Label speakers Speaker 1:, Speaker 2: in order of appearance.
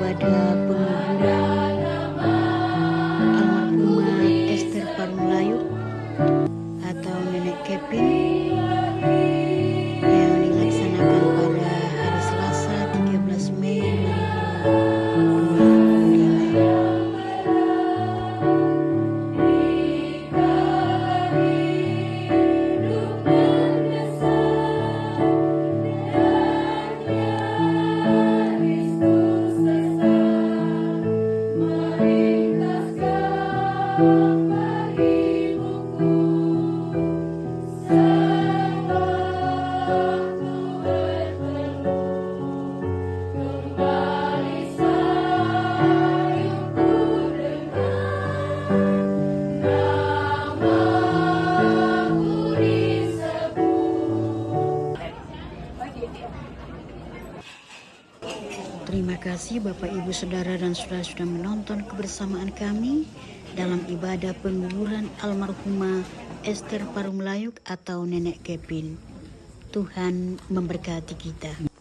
Speaker 1: ibadah penguburan almarhumah Esther Parumlayuk atau Nenek Kepin yang dilaksanakan pada hari Selasa 13 Mei 2025. Terima kasih Bapak Ibu Saudara dan Saudara sudah menonton kebersamaan kami dalam ibadah penguburan almarhumah Esther Parumlayuk atau Nenek Kepin. Tuhan memberkati kita.